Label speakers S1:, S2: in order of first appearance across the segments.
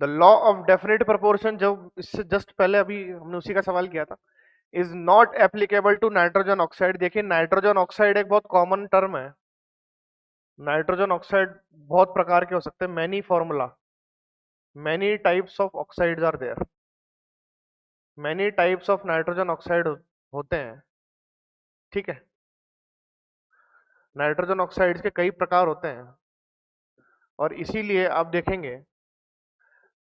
S1: The law of definite proportion, जो इससे just पहले अभी हमने उसी का सवाल किया था, is not applicable to nitrogen oxide. देखिए नाइट्रोजन ऑक्साइड एक बहुत कॉमन टर्म है। नाइट्रोजन ऑक्साइड बहुत प्रकार के हो सकते हैं, many formula, many types of oxides are there, many types of nitrogen oxide होते हैं। ठीक है, नाइट्रोजन ऑक्साइड्स के कई प्रकार होते हैं, और इसीलिए आप देखेंगे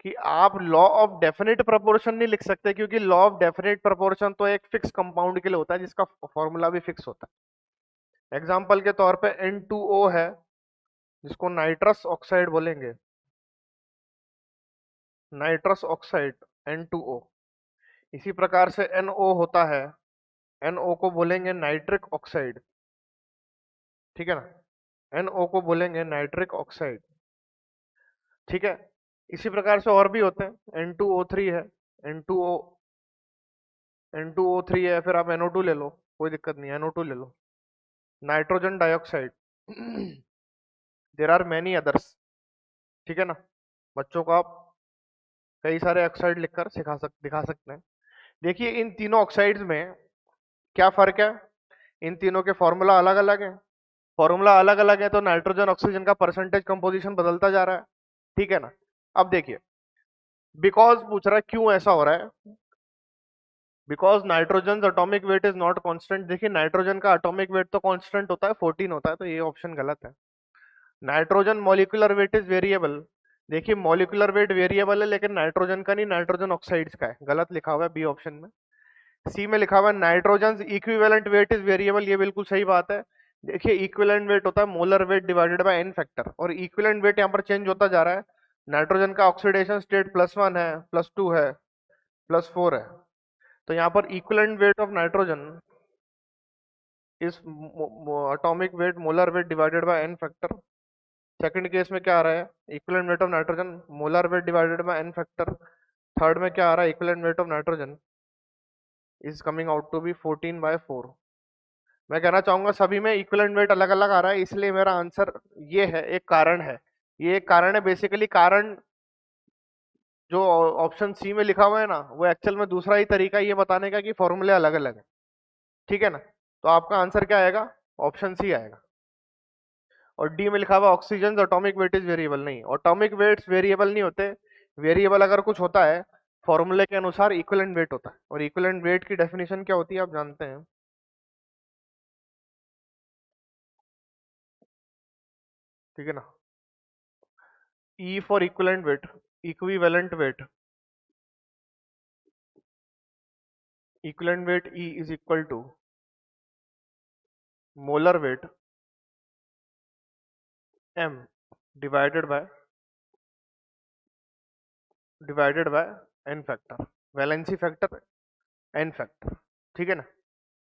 S1: कि आप लॉ ऑफ डेफिनेट प्रोपोर्शन नहीं लिख सकते, क्योंकि लॉ ऑफ डेफिनेट प्रोपोर्शन तो एक फिक्स कंपाउंड के लिए होता है जिसका फॉर्मूला भी फिक्स होता है। एग्जांपल के तौर पे N2O है, जिसको नाइट्रस ऑक्साइड बोलेंगे, नाइट्रस ऑक्साइड N2O। इसी प्रकार से NO होता है, NO को बोलेंगे नाइट्रिक ऑक्साइड। ठीक है ना, NO को बोलेंगे नाइट्रिक ऑक्साइड। ठीक है, इसी प्रकार से और भी होते हैं, N2O3 है, N2O N2O3 है, फिर आप NO2 ले लो, कोई दिक्कत नहीं, NO2 ले लो, nitrogen dioxide. There are many others. ठीक है ना, बच्चों को आप कई सारे ऑक्साइड लिखकर दिखा सकते हैं। देखिए इन तीनों ऑक्साइड्स में क्या फर्क है, इन तीनों के फॉर्मूला अलग अलग है। फॉर्मूला अलग अलग है तो नाइट्रोजन ऑक्सीजन का परसेंटेज कंपोजिशन बदलता जा रहा है। ठीक है ना, अब देखिए बिकॉज पूछ रहा है क्यों ऐसा हो रहा है, because nitrogen atomic weight is not constant. देखिए नाइट्रोजन का एटॉमिक वेट तो कांस्टेंट होता है, 14 होता है, तो ये ऑप्शन गलत है। Nitrogen molecular weight is variable. देखिए मॉलिक्यूलर वेट वेरिएबल है, लेकिन नाइट्रोजन का नहीं, नाइट्रोजन ऑक्साइड्स का है, गलत लिखा हुआ है बी ऑप्शन में। सी में लिखा हुआ है nitrogen equivalent weight is variable, ये बिल्कुल सही बात है। देखिए इक्विवेलेंट वेट होता है molar weight divided by n factor, और इक्विवेलेंट वेट यहाँ पर चेंज होता जा रहा है। नाइट्रोजन का ऑक्सीडेशन स्टेट +1 है, +2 है, +4 है, तो यहाँ पर equivalent weight of nitrogen is atomic weight molar weight divided by n factor. Second case में क्या आ रहा है, equivalent weight of nitrogen molar weight divided by n factor. Third में क्या आ रहा है, equivalent weight of nitrogen is coming out to be 14/4। मैं कहना चाहूंगा सभी में इक्विवेलेंट वेट अलग अलग आ रहा है, इसलिए मेरा आंसर ये है, एक कारण है, ये एक कारण है बेसिकली। कारण जो ऑप्शन सी में लिखा हुआ है ना, वो एक्चुअल में दूसरा ही तरीका है ये बताने का कि फॉर्मूले अलग अलग है। ठीक है ना, तो आपका आंसर क्या आएगा, ऑप्शन सी आएगा। और डी में लिखा हुआ oxygen atomic weight is variable, नहीं, एटॉमिक वेट्स वेरिएबल नहीं होते। वेरिएबल अगर कुछ होता है फॉर्मूले के अनुसार इक्विवेलेंट वेट होता है, और इक्विवेलेंट वेट की डेफिनेशन क्या होती है आप जानते हैं। ठीक है ना, E for equivalent weight, equivalent weight, equivalent weight E is equal to molar weight m divided by n factor, valency factor n factor. ठीक है ना,